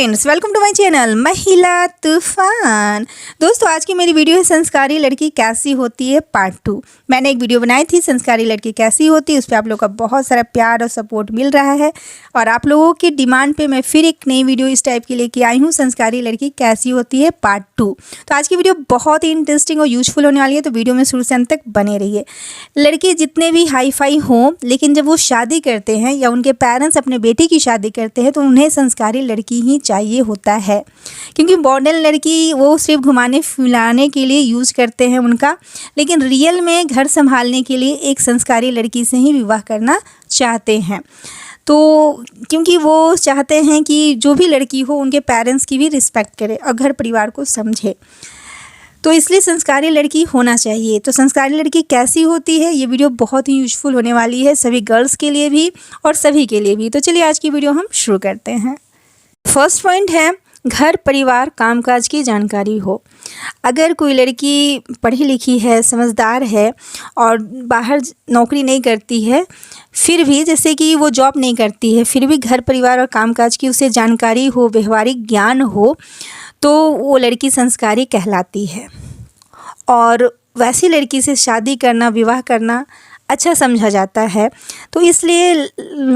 Friends, welcome to my channel Mahila Toofan. दोस्तों, आज की मेरी वीडियो है संस्कारी लड़की कैसी होती है पार्ट 2। मैंने एक वीडियो बनाई थी संस्कारी लड़की कैसी होती है, उस पर आप लोगों का बहुत सारा प्यार और सपोर्ट मिल रहा है और आप लोगों की डिमांड पे मैं फिर एक नई वीडियो इस टाइप की लेके आई हूँ, संस्कारी लड़की कैसी होती है पार्ट 2। तो आज की वीडियो बहुत ही इंटरेस्टिंग और यूजफुल होने वाली है, तो वीडियो में शुरू से अंत तक बने रहिए। लड़के जितने भी हाई फाई हों, लेकिन जब वो शादी करते हैं या उनके पेरेंट्स अपने बेटी की शादी करते हैं तो उन्हें संस्कारी लड़की ही चाहिए होता है, क्योंकि मॉडर्न लड़की वो सिर्फ घुमाने फिराने के लिए यूज़ करते हैं उनका, लेकिन रियल में घर संभालने के लिए एक संस्कारी लड़की से ही विवाह करना चाहते हैं। तो क्योंकि वो चाहते हैं कि जो भी लड़की हो उनके पेरेंट्स की भी रिस्पेक्ट करे और घर परिवार को समझे, तो इसलिए संस्कारी लड़की होना चाहिए। तो संस्कारी लड़की कैसी होती है, ये वीडियो बहुत ही यूजफुल होने वाली है सभी गर्ल्स के लिए भी और सभी के लिए भी। तो चलिए आज की वीडियो हम शुरू करते हैं। फर्स्ट पॉइंट है घर परिवार कामकाज की जानकारी हो। अगर कोई लड़की पढ़ी लिखी है, समझदार है और बाहर नौकरी नहीं करती है, फिर भी जैसे कि वो जॉब नहीं करती है, फिर भी घर परिवार और कामकाज की उसे जानकारी हो, व्यवहारिक ज्ञान हो, तो वो लड़की संस्कारी कहलाती है। और वैसी लड़की से शादी करना, विवाह करना अच्छा समझा जाता है। तो इसलिए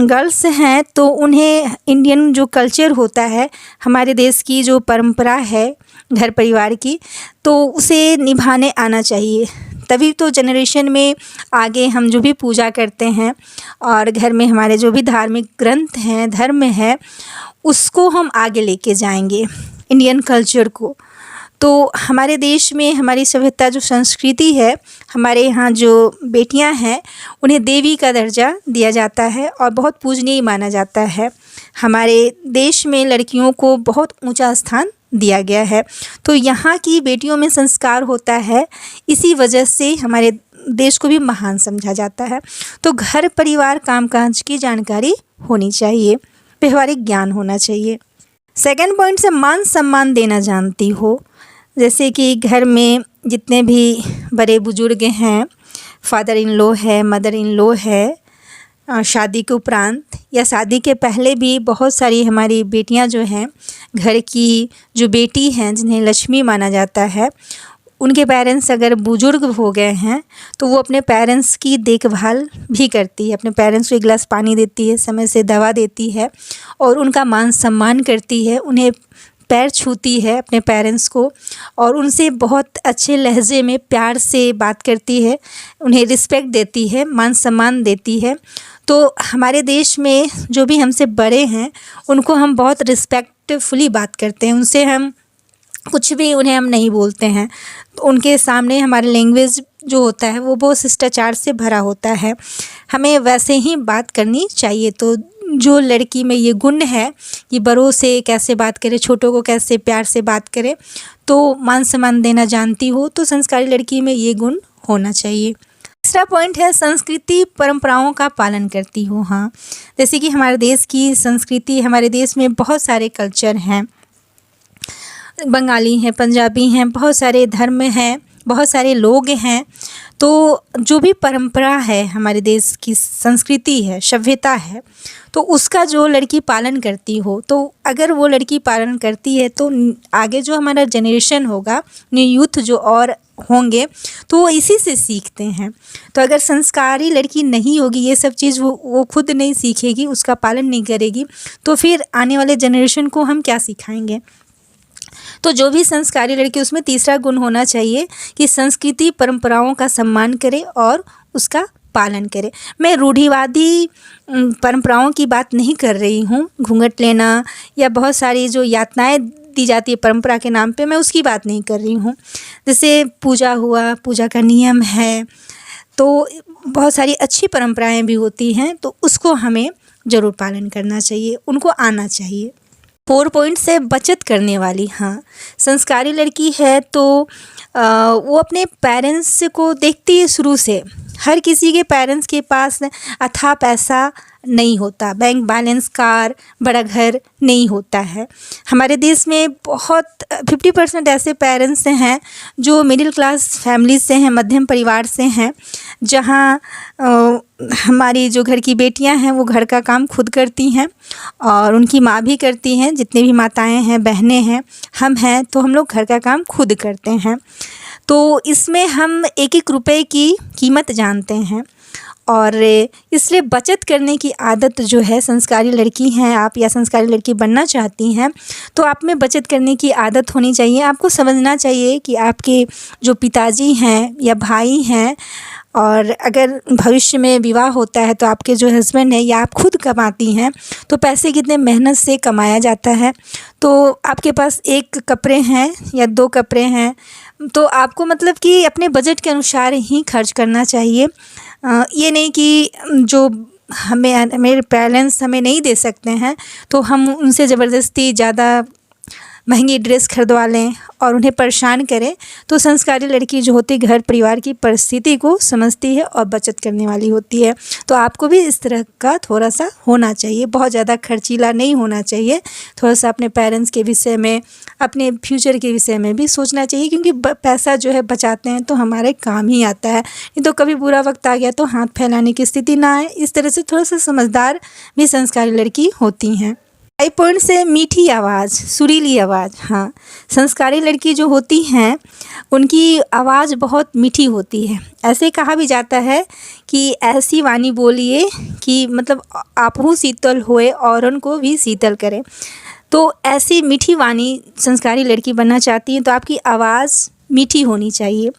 गर्ल्स हैं तो उन्हें इंडियन जो कल्चर होता है, हमारे देश की जो परंपरा है घर परिवार की, तो उसे निभाने आना चाहिए। तभी तो जनरेशन में आगे हम जो भी पूजा करते हैं और घर में हमारे जो भी धार्मिक ग्रंथ हैं, धर्म है, उसको हम आगे लेके जाएंगे, इंडियन कल्चर को। तो हमारे देश में हमारी सभ्यता जो संस्कृति है, हमारे यहाँ जो बेटियां हैं उन्हें देवी का दर्जा दिया जाता है और बहुत पूजनीय माना जाता है। हमारे देश में लड़कियों को बहुत ऊंचा स्थान दिया गया है। तो यहाँ की बेटियों में संस्कार होता है, इसी वजह से हमारे देश को भी महान समझा जाता है। तो घर परिवार कामकाज की जानकारी होनी चाहिए, व्यवहारिक ज्ञान होना चाहिए। सेकंड पॉइंट से मान सम्मान देना जानती हो। जैसे कि घर में जितने भी बड़े बुजुर्ग हैं, फादर इन लॉ है, मदर इन लॉ है, शादी के उपरांत या शादी के पहले भी बहुत सारी हमारी बेटियां जो हैं, घर की जो बेटी हैं जिन्हें लक्ष्मी माना जाता है, उनके पेरेंट्स अगर बुजुर्ग हो गए हैं तो वो अपने पेरेंट्स की देखभाल भी करती है, अपने पेरेंट्स को एक गिलास पानी देती है, समय से दवा देती है और उनका मान सम्मान करती है, उन्हें पैर छूती है अपने पेरेंट्स को और उनसे बहुत अच्छे लहजे में प्यार से बात करती है, उन्हें रिस्पेक्ट देती है, मान सम्मान देती है। तो हमारे देश में जो भी हमसे बड़े हैं उनको हम बहुत रिस्पेक्टफुली बात करते हैं, उनसे हम कुछ भी उन्हें हम नहीं बोलते हैं। तो उनके सामने हमारा लैंग्वेज जो होता है वो बहुत शिष्टाचार से भरा होता है, हमें वैसे ही बात करनी चाहिए। तो जो लड़की में ये गुण है कि बड़ों से कैसे बात करे, छोटों को कैसे प्यार से बात करे, तो मान सम्मान देना जानती हो, तो संस्कारी लड़की में ये गुण होना चाहिए। तीसरा पॉइंट है संस्कृति परंपराओं का पालन करती हो। हाँ, जैसे कि हमारे देश की संस्कृति, हमारे देश में बहुत सारे कल्चर हैं, बंगाली हैं, पंजाबी हैं, बहुत सारे धर्म हैं, बहुत सारे लोग हैं। तो जो भी परंपरा है, हमारे देश की संस्कृति है, सभ्यता है, तो उसका जो लड़की पालन करती हो, तो अगर वो लड़की पालन करती है तो आगे जो हमारा जनरेशन होगा, न्यू यूथ जो और होंगे, तो वो इसी से सीखते हैं। तो अगर संस्कारी लड़की नहीं होगी, ये सब चीज़ वो खुद नहीं सीखेगी, उसका पालन नहीं करेगी, तो फिर आने वाले जनरेशन को हम क्या सिखाएंगे। तो जो भी संस्कारी लड़की, उसमें तीसरा गुण होना चाहिए कि संस्कृति परंपराओं का सम्मान करे और उसका पालन करे। मैं रूढ़िवादी परंपराओं की बात नहीं कर रही हूँ, घूंघट लेना या बहुत सारी जो यातनाएं दी जाती है परंपरा के नाम पे, मैं उसकी बात नहीं कर रही हूँ। जैसे पूजा हुआ, पूजा का नियम है, तो बहुत सारी अच्छी परंपराएं भी होती हैं, तो उसको हमें ज़रूर पालन करना चाहिए, उनको आना चाहिए। 4 पॉइंट से बचत करने वाली। हाँ, संस्कारी लड़की है तो वो अपने पेरेंट्स को देखती है शुरू से हर किसी के पेरेंट्स के पास अथाह पैसा नहीं होता, बैंक बैलेंस, कार, बड़ा घर नहीं होता है। हमारे देश में बहुत 50% ऐसे पेरेंट्स हैं जो मिडिल क्लास फैमिली से हैं, मध्यम परिवार से हैं, जहां हमारी जो घर की बेटियां हैं वो घर का काम खुद करती हैं और उनकी माँ भी करती हैं। जितने भी माताएं हैं, बहनें हैं, हम हैं, तो हम लोग घर का काम खुद करते हैं। तो इसमें हम एक एक रुपए की कीमत जानते हैं और इसलिए बचत करने की आदत जो है, संस्कारी लड़की हैं आप या संस्कारी लड़की बनना चाहती हैं तो आप में बचत करने की आदत होनी चाहिए। आपको समझना चाहिए कि आपके जो पिताजी हैं या भाई हैं, और अगर भविष्य में विवाह होता है तो आपके जो हस्बैंड है या आप खुद कमाती हैं तो पैसे कितने मेहनत से कमाया जाता है। तो आपके पास 1 कपड़े हैं या 2 कपड़े हैं तो आपको मतलब कि अपने बजट के अनुसार ही खर्च करना चाहिए। ये नहीं कि जो मेरे पेरेंट्स हमें नहीं दे सकते हैं तो हम उनसे ज़बरदस्ती ज़्यादा महंगी ड्रेस खरीदवा लें और उन्हें परेशान करें। तो संस्कारी लड़की जो होती है घर परिवार की परिस्थिति को समझती है और बचत करने वाली होती है। तो आपको भी इस तरह का थोड़ा सा होना चाहिए, बहुत ज़्यादा खर्चीला नहीं होना चाहिए। थोड़ा सा अपने पेरेंट्स के विषय में, अपने फ्यूचर के विषय में भी सोचना चाहिए, क्योंकि पैसा जो है बचाते हैं तो हमारे काम ही आता है। नहीं तो कभी बुरा वक्त आ गया तो हाथ फैलाने की स्थिति ना आए। इस तरह से थोड़ा सा समझदार भी संस्कारी लड़की होती हैं। 5 पॉइंट से मीठी आवाज़, सुरीली आवाज़। हाँ, संस्कारी लड़की जो होती हैं उनकी आवाज़ बहुत मीठी होती है। ऐसे कहा भी जाता है कि ऐसी वाणी बोलिए कि मतलब आपहु शीतल होए और उनको भी शीतल करें। तो ऐसी मीठी वाणी संस्कारी लड़की बनना चाहती है तो आपकी आवाज़ मीठी होनी चाहिए।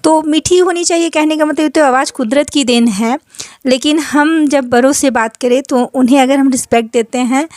तो मीठी होनी चाहिए कहने का मतलब तो आवाज़ कुदरत की देन है, लेकिन हम जब बड़ों से बात करें तो उन्हें अगर हम रिस्पेक्ट देते हैं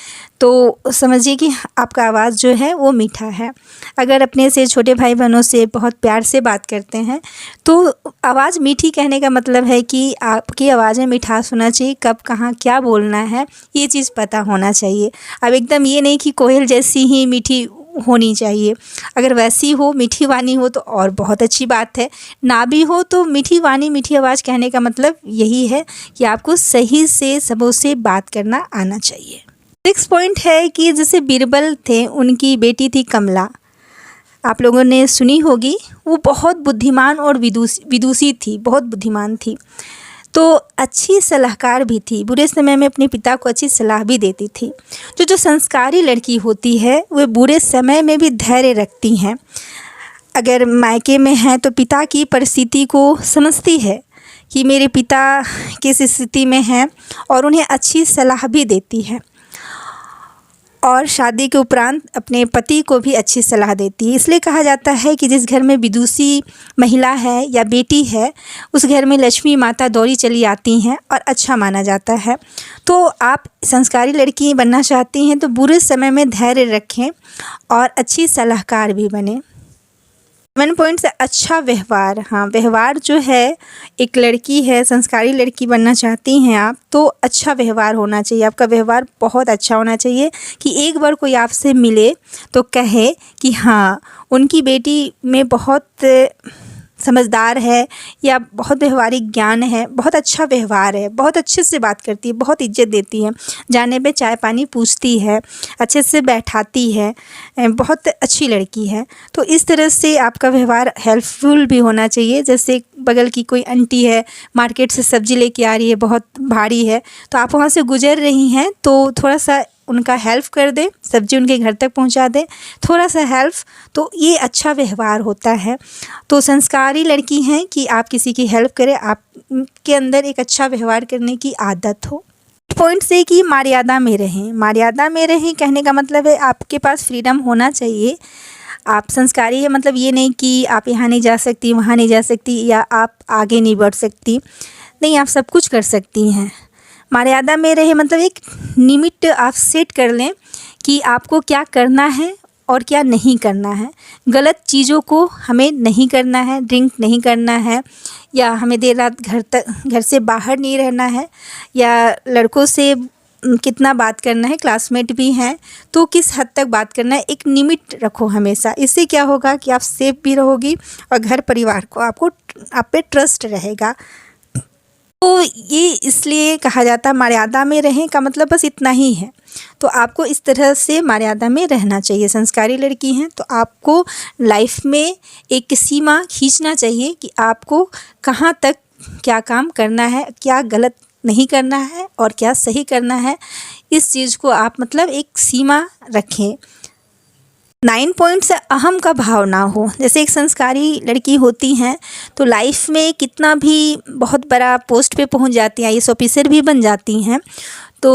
तो समझिए कि आपका आवाज़ जो है वो मीठा है। अगर अपने से छोटे भाई बहनों से बहुत प्यार से बात करते हैं तो आवाज़ मीठी कहने का मतलब है कि आपकी आवाज़ में मिठास होना चाहिए। कब कहाँ क्या बोलना है ये चीज़ पता होना चाहिए। अब एकदम ये नहीं कि कोयल जैसी ही मीठी होनी चाहिए। अगर वैसी हो, मीठी वाणी हो तो और बहुत अच्छी बात है। ना भी हो तो मीठी वाणी, मीठी आवाज़ कहने का मतलब यही है कि आपको सही से सबों से बात करना आना चाहिए। 6 पॉइंट है कि जैसे बीरबल थे, उनकी बेटी थी कमला, आप लोगों ने सुनी होगी। वो बहुत बुद्धिमान और विदुषी थी, बहुत बुद्धिमान थी। तो अच्छी सलाहकार भी थी, बुरे समय में अपने पिता को अच्छी सलाह भी देती थी। जो संस्कारी लड़की होती है वो बुरे समय में भी धैर्य रखती हैं। अगर मायके में है तो पिता की परिस्थिति को समझती है कि मेरे पिता किस स्थिति में हैं और उन्हें अच्छी सलाह भी देती है, और शादी के उपरांत अपने पति को भी अच्छी सलाह देती है। इसलिए कहा जाता है कि जिस घर में विदुषी महिला है या बेटी है उस घर में लक्ष्मी माता दौड़ी चली आती हैं और अच्छा माना जाता है। तो आप संस्कारी लड़की बनना चाहती हैं तो बुरे समय में धैर्य रखें और अच्छी सलाहकार भी बने। 7 पॉइंट से अच्छा व्यवहार। हाँ, व्यवहार जो है, एक लड़की है, संस्कारी लड़की बनना चाहती हैं आप तो अच्छा व्यवहार होना चाहिए। आपका व्यवहार बहुत अच्छा होना चाहिए कि एक बार कोई आपसे मिले तो कहे कि हाँ, उनकी बेटी में बहुत समझदार है या बहुत व्यवहारिक ज्ञान है, बहुत अच्छा व्यवहार है, बहुत अच्छे से बात करती है, बहुत इज्जत देती है, जाने पे चाय पानी पूछती है, अच्छे से बैठाती है, बहुत अच्छी लड़की है। तो इस तरह से आपका व्यवहार हेल्पफुल भी होना चाहिए। जैसे बगल की कोई आंटी है, मार्केट से सब्ज़ी लेके आ रही है, बहुत भारी है, तो आप वहाँ से गुजर रही हैं तो थोड़ा सा उनका हेल्प कर दें, सब्ज़ी उनके घर तक पहुंचा दें, थोड़ा सा हेल्प, तो ये अच्छा व्यवहार होता है। तो संस्कारी लड़की हैं कि आप किसी की हेल्प करें, आपके अंदर एक अच्छा व्यवहार करने की आदत हो। पॉइंट से कि मर्यादा में रहें। मर्यादा में रहें कहने का मतलब है आपके पास फ्रीडम होना चाहिए। आप संस्कारी है मतलब ये नहीं कि आप यहाँ नहीं जा सकती, वहाँ नहीं जा सकती, या आप आगे नहीं बढ़ सकती, नहीं, आप सब कुछ कर सकती हैं। मर्यादा में रहे मतलब एक लिमिट आप सेट कर लें कि आपको क्या करना है और क्या नहीं करना है। गलत चीज़ों को हमें नहीं करना है, ड्रिंक नहीं करना है, या हमें देर रात घर से बाहर नहीं रहना है, या लड़कों से कितना बात करना है, क्लासमेट भी हैं तो किस हद तक बात करना है, एक लिमिट रखो हमेशा। इससे क्या होगा कि आप सेफ भी रहोगी और घर परिवार को आप पे ट्रस्ट रहेगा। तो ये इसलिए कहा जाता है मर्यादा में रहें का मतलब बस इतना ही है। तो आपको इस तरह से मर्यादा में रहना चाहिए। संस्कारी लड़की हैं तो आपको लाइफ में एक सीमा खींचना चाहिए कि आपको कहाँ तक क्या काम करना है, क्या गलत नहीं करना है और क्या सही करना है। इस चीज़ को आप मतलब एक सीमा रखें। 9 पॉइंट से अहम का भाव ना हो। जैसे एक संस्कारी लड़की होती हैं तो लाइफ में कितना भी बहुत बड़ा पोस्ट पे पहुंच जाती हैं, आईएएस ऑफिसर भी बन जाती हैं, तो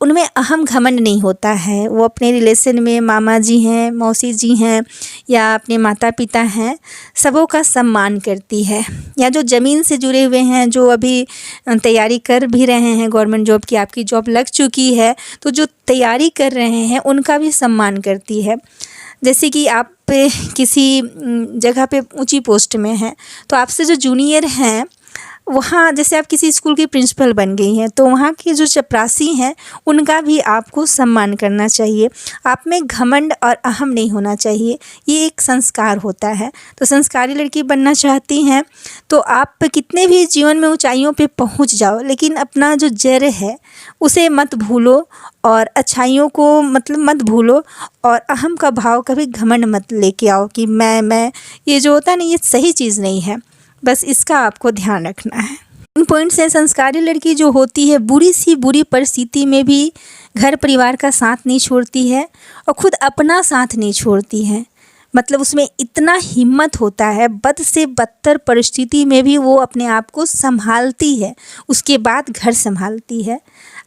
उनमें अहम घमंड नहीं होता है। वो अपने रिलेशन में मामा जी हैं, मौसी जी हैं या अपने माता पिता हैं, सबों का सम्मान करती है। या जो ज़मीन से जुड़े हुए हैं, जो अभी तैयारी कर भी रहे हैं गवर्नमेंट जॉब की, आपकी जॉब लग चुकी है तो जो तैयारी कर रहे हैं उनका भी सम्मान करती है। जैसे कि आप किसी जगह पे ऊंची पोस्ट में हैं तो आपसे जो जूनियर हैं, वहाँ जैसे आप किसी स्कूल की प्रिंसिपल बन गई हैं तो वहाँ के जो चपरासी हैं उनका भी आपको सम्मान करना चाहिए। आप में घमंड और अहम नहीं होना चाहिए, ये एक संस्कार होता है। तो संस्कारी लड़की बनना चाहती हैं तो आप कितने भी जीवन में ऊंचाइयों पे पहुँच जाओ, लेकिन अपना जो जड़ है उसे मत भूलो और अच्छाइयों को मतलब मत भूलो, और अहम का भाव कभी घमंड मत लेके आओ कि मैं ये जो होता है ना, ये सही चीज़ नहीं है। बस इसका आपको ध्यान रखना है। इन पॉइंट से संस्कारी लड़की जो होती है बुरी सी बुरी परिस्थिति में भी घर परिवार का साथ नहीं छोड़ती है और ख़ुद अपना साथ नहीं छोड़ती है। मतलब उसमें इतना हिम्मत होता है, बद से बदतर परिस्थिति में भी वो अपने आप को संभालती है, उसके बाद घर संभालती है।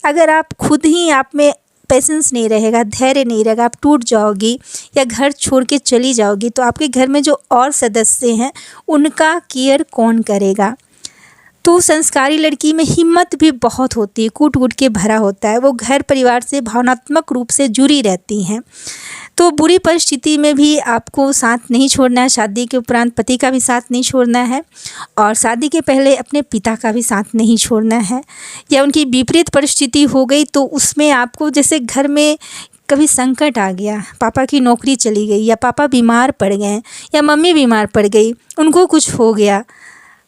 अगर आप खुद ही आप में पेशेंस नहीं रहेगा, धैर्य नहीं रहेगा, आप टूट जाओगी या घर छोड़ के चली जाओगी तो आपके घर में जो और सदस्य हैं उनका केयर कौन करेगा। तो संस्कारी लड़की में हिम्मत भी बहुत होती है, कूट कूट के भरा होता है। वो घर परिवार से भावनात्मक रूप से जुड़ी रहती हैं। तो बुरी परिस्थिति में भी आपको साथ नहीं छोड़ना है। शादी के उपरांत पति का भी साथ नहीं छोड़ना है और शादी के पहले अपने पिता का भी साथ नहीं छोड़ना है। या उनकी विपरीत परिस्थिति हो गई तो उसमें आपको, जैसे घर में कभी संकट आ गया, पापा की नौकरी चली गई या पापा बीमार पड़ गए या मम्मी बीमार पड़ गई, उनको कुछ हो गया,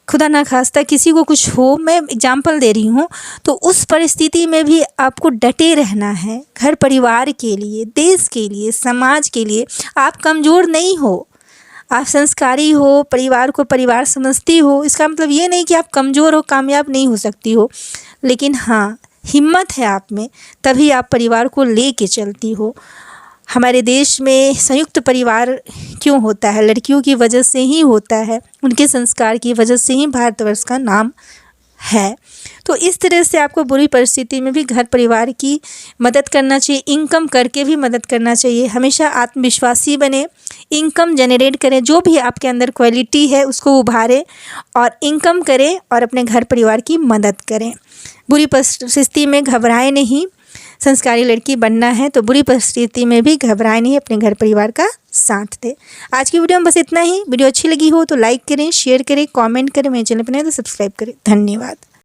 खुदा ना खास्ता किसी को कुछ हो, मैं एग्जाम्पल दे रही हूँ, तो उस परिस्थिति में भी आपको डटे रहना है। घर परिवार के लिए, देश के लिए, समाज के लिए आप कमज़ोर नहीं हो। आप संस्कारी हो, परिवार को परिवार समझती हो, इसका मतलब ये नहीं कि आप कमज़ोर हो, कामयाब नहीं हो सकती हो, लेकिन हाँ हिम्मत है आप में, तभी आप परिवार को ले के चलती हो। हमारे देश में संयुक्त परिवार क्यों होता है? लड़कियों की वजह से ही होता है, उनके संस्कार की वजह से ही भारतवर्ष का नाम है। तो इस तरह से आपको बुरी परिस्थिति में भी घर परिवार की मदद करना चाहिए, इनकम करके भी मदद करना चाहिए। हमेशा आत्मविश्वासी बने, इनकम जनरेट करें, जो भी आपके अंदर क्वालिटी है उसको उभारें और इनकम करें और अपने घर परिवार की मदद करें। बुरी परिस्थिति में घबराएं नहीं। संस्कारी लड़की बनना है तो बुरी परिस्थिति में भी घबराए नहीं, अपने घर परिवार का साथ दे। आज की वीडियो में बस इतना ही। वीडियो अच्छी लगी हो तो लाइक करें, शेयर करें, कमेंट करें, मेरे चैनल पर नए तो सब्सक्राइब करें। धन्यवाद।